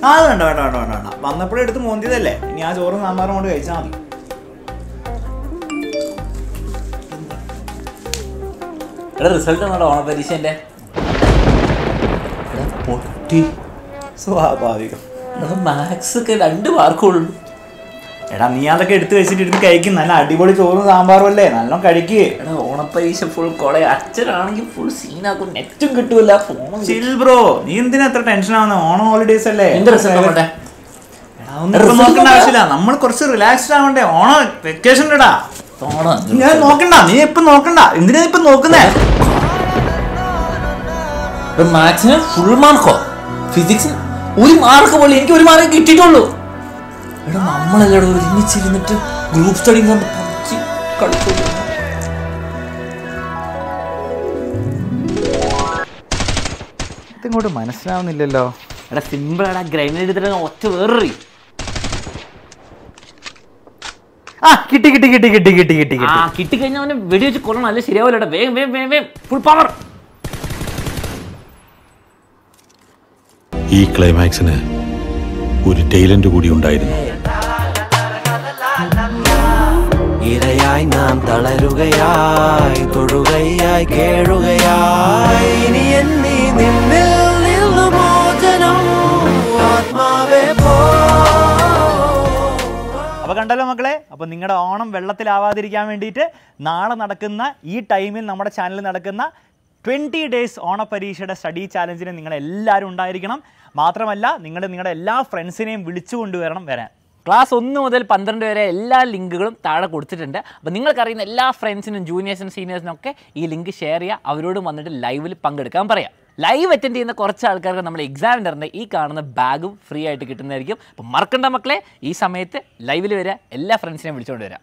ആ വേണ്ട വേണ്ട വേണ്ട വേണ്ട വേണ്ട വന്നപ്പോഴും എടുത്ത് മോന്തിയതല്ലേ, ഇനി ആ ചോറും സാമ്പാറും കൊണ്ട് കഴിച്ചാൽ മതി. റിസൾട്ട് ആണോ ഓണപരീക്ഷൻ്റെ? പൊട്ടി. സ്വാഭാവികം. മാത്സ് ഒക്കെ 2 മാർക്കുള്ളൂ. എടാ നീ അതൊക്കെ എടുത്ത് വെച്ചിട്ട് ഇരുന്ന് കഴിക്കും. നല്ല അടിപൊളി ചോറും സാമ്പാറും അല്ലേ, നല്ലോണം കഴിക്കേ. എടാ ഓണപ്പരീക്ഷ ഫുൾ കൊളെ. അച്ഛനാണെങ്കിൽ ഫുൾ സീനാക്കും, നെറ്റും കിട്ടൂല, ഫോണും. ചിൽ ബ്രോ, നീ എന്തിനാ എത്ര ടെൻഷൻ ആവുന്നത്? ഓണം ഹോളിഡേസ് അല്ലേ. എന്ത് റിസൾട്ട് ആവട്ടെ? നോക്കേണ്ട ആവശ്യമില്ല, നമ്മൾ കുറച്ച് റിലാക്സ്ഡ് ആവണ്ടേ. ഓണം വെക്കേഷൻ ഇടാ. ഞാൻ നോക്കണ്ട, നീ ഇപ്പൊ നോക്കണ്ട. എന്തിനാ ഇപ്പൊ നോക്കുന്നേ? മാത്സിന് ഫുൾ മാർക്കോ? ഫിസിക്സിന് 1 മാർക്ക് പോലെ. എനിക്ക് 1 മാർക്ക് കിട്ടിയിട്ടുള്ളൂ. എടാ നമ്മളെല്ലാം ഒരുമിച്ചിരുന്നിട്ട് ഗ്രൂപ്പ് സ്റ്റഡി കൊണ്ട് കളിച്ചു. ഇതിങ്ങോട്ട് മനസ്സിലാവുന്നില്ലല്ലോ. എടാ സിമ്പിൾ ആടാ, ഗ്രൈൻഡ് എടുത്തിട്ട് ഒറ്റ വേറി. കിട്ടി കിട്ടി കിട്ടി കിട്ടി കിട്ടി കിട്ടി കിട്ടിക്കഴിഞ്ഞാൽ അവനെ വെടി വെച്ച് കൊല്ലണം, അല്ലേ ശരിയാവില്ലടാ. വേഗം വേഗം വേഗം വേഗം ഫുൾ പവർ. ഈ ക്ലൈമാക്സിന് ഒരു ടൈലന്റ് കൂടി ഉണ്ടായിരുന്നു. ഇരയായി നാം തളരുകയായി, തൊഴുകയായി കേഴുകയായി, ഇനി എന്നീ നിന്നിൽ നിന്നു മോചനം ആത്മാവേ പോ. അപ്പോൾ കണ്ടല്ലോ മക്കളെ, അപ്പോൾ നിങ്ങളുടെ ഓണം വെള്ളത്തിലാവാതിരിക്കാൻ വേണ്ടിയിട്ട് നാളെ നടക്കുന്ന ഈ ടൈമിൽ നമ്മുടെ ചാനലിൽ നടക്കുന്ന 20 days ഓണപരീക്ഷയുടെ സ്റ്റഡി ചാലഞ്ചിന് നിങ്ങളെല്ലാവരും ഉണ്ടായിരിക്കണം. മാത്രമല്ല നിങ്ങളുടെ എല്ലാ ഫ്രണ്ട്സിനെയും വിളിച്ചു കൊണ്ടുവരണം വരാൻ. ക്ലാസ് 1 മുതൽ 12 വരെ എല്ലാ ലിങ്കുകളും താഴെ കൊടുത്തിട്ടുണ്ട്. അപ്പോൾ നിങ്ങൾക്കറിയുന്ന എല്ലാ ഫ്രണ്ട്സിനും ജൂനിയേഴ്സിനും സീനിയേഴ്സിനും ഒക്കെ ഈ ലിങ്ക് ഷെയർ ചെയ്യുക. അവരോടും വന്നിട്ട് ലൈവിൽ പങ്കെടുക്കാൻ പറയാം. ലൈവ് അറ്റൻഡ് ചെയ്യുന്ന കുറച്ച് ആൾക്കാർക്ക് നമ്മൾ എക്സാമിനറിൻ്റെ ഈ കാണുന്ന ബാഗും ഫ്രീ ആയിട്ട് കിട്ടുന്നതായിരിക്കും. അപ്പോൾ മറക്കണ്ട മക്കളെ, ഈ സമയത്ത് ലൈവിൽ വരിക, എല്ലാ ഫ്രണ്ട്സിനെയും വിളിച്ചുകൊണ്ട് വരാം.